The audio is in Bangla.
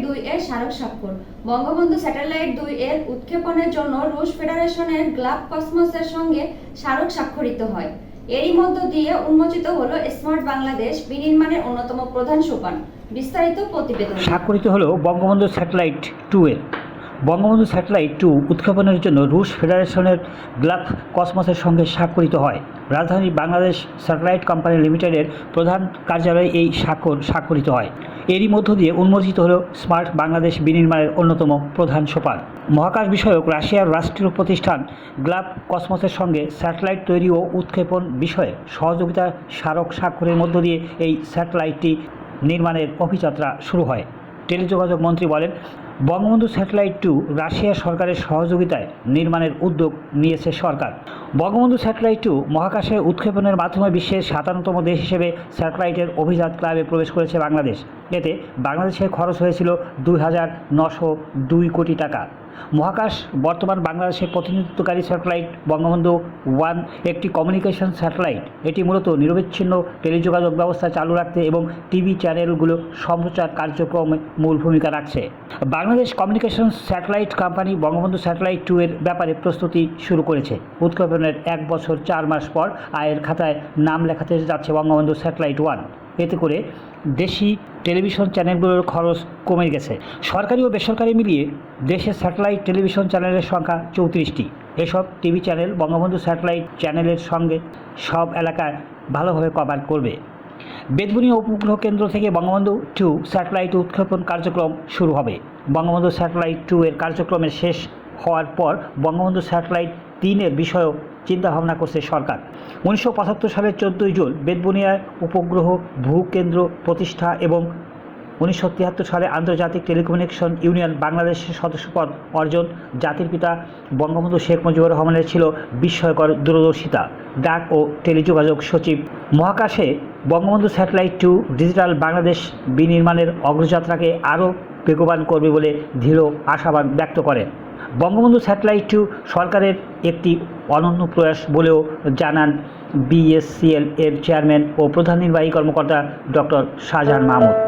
2 এর স্মারক স্বাক্ষর। বঙ্গবন্ধু স্যাটেলাইট 2 এর উৎক্ষেপণের জন্য রুশ ফেডারেশনের গ্লাভ কসমসের সঙ্গে স্মারক স্বাক্ষরিত হয়। এরই মধ্য দিয়ে উন্মোচিত হলো স্মার্ট বাংলাদেশ বিনির্মাণের অন্যতম প্রধান সোপান। বিস্তারিত প্রতিবেদন। স্বাক্ষরিত হলো বঙ্গবন্ধু স্যাটেলাইট 2 এর। বঙ্গবন্ধু স্যাটেলাইট 2 উৎক্ষেপণের জন্য রুশ ফেডারেশনের গ্লাভ কসমসের সঙ্গে স্বাক্ষরিত হয়। রাজধানী বাংলাদেশ স্যাটেলাইট কোম্পানি লিমিটেডের প্রধান কার্যালয়ে এই স্বাক্ষরিত হয়। এরই মধ্য দিয়ে উন্মোচিত হল স্মার্ট বাংলাদেশ বিনির্মাণের অন্যতম প্রধান সোপান। মহাকাশ বিষয়ক রাশিয়ার রাষ্ট্রীয় প্রতিষ্ঠান গ্লাভ কসমসের সঙ্গে স্যাটেলাইট তৈরি ও উৎক্ষেপণ বিষয়ে সহযোগিতা স্মারক স্বাক্ষরের মধ্য দিয়ে এই স্যাটেলাইটটি নির্মাণের অভিযাত্রা শুরু হয়। টেলিযোগাযোগ মন্ত্রী বলেন, বঙ্গবন্ধু স্যাটেলাইট 2 রাশিয়া সরকারের সহযোগিতায় নির্মাণের উদ্যোগ নিয়েছে সরকার। বঙ্গবন্ধু স্যাটেলাইট 2 মহাকাশে উৎক্ষেপণের মাধ্যমে বিশ্বের 57তম দেশ হিসেবে স্যাটেলাইটের অভিজাত ক্লাবে প্রবেশ করেছে বাংলাদেশ। এতে বাংলাদেশের খরচ হয়েছিল 2,902 কোটি টাকা। মহাকাশ বর্তমান বাংলাদেশের প্রতিনিধিত্বকারী স্যাটেলাইট বঙ্গবন্ধু 1 একটি কমিউনিকেশন স্যাটেলাইট। এটি মূলত নিরবিচ্ছিন্ন টেলিযোগাযোগ ব্যবস্থা চালু রাখতে এবং টিভি চ্যানেলগুলো সম্প্রচার কার্যক্রমে মূল ভূমিকা রাখছে। Bangladesh communication satellite company Bangabandhu satellite 2 এর ব্যাপারে প্রস্তুতি শুরু করেছে। উৎক্ষেপণের 1 বছর 4 মাস পর আয়ের খাতায় নাম লেখাতে যাচ্ছে বঙ্গবন্ধু স্যাটেলাইট 1। এতে করে দেশি টেলিভিশন চ্যানেলগুলোর খরচ কমে গেছে। সরকারি ও বেসরকারি মিলিয়ে দেশের স্যাটেলাইট টেলিভিশন চ্যানেলের সংখ্যা 34টি। এসব টিভি চ্যানেল বঙ্গবন্ধু স্যাটেলাইট চ্যানেলের সঙ্গে সব এলাকায় ভালোভাবে কভার করবে। বেতবুনিয়া উপগ্রহ কেন্দ্র থেকে বঙ্গবন্ধু 2 স্যাটেলাইট উৎক্ষেপণ কার্যক্রম শুরু হবে। বঙ্গবন্ধু স্যাটেলাইট 2 এর কার্যক্রমের শেষ হওয়ার পর বঙ্গবন্ধু স্যাটেলাইট 3 এর বিষয়েও চিন্তাভাবনা করছে সরকার। 1975 সালের 14 জুন বেতবুনিয়ায় উপগ্রহ ভূকেন্দ্র প্রতিষ্ঠা এবং 1973 সালে আন্তর্জাতিক টেলিকমিউনিকেশন ইউনিয়ন বাংলাদেশের সদস্যপদ অর্জন। জাতির পিতা বঙ্গবন্ধু শেখ মুজিবুর রহমানের ছিল বিস্ময়কর দূরদর্শিতা। ডাক ও টেলিযোগাযোগ সচিব মহাকাশে বঙ্গবন্ধু স্যাটেলাইট 2 ডিজিটাল বাংলাদেশ বিনির্মাণের অগ্রযাত্রাকে আরও বেগবান করবে বলে দৃঢ় আশাবাদ ব্যক্ত করেন। বঙ্গবন্ধু স্যাটেলাইট 2 সরকারের একটি অনন্য প্রয়াস বলেও জানান বিএসসিএল এর চেয়ারম্যান ও প্রধান নির্বাহী কর্মকর্তা ডক্টর শাহজাহান মাহমুদ।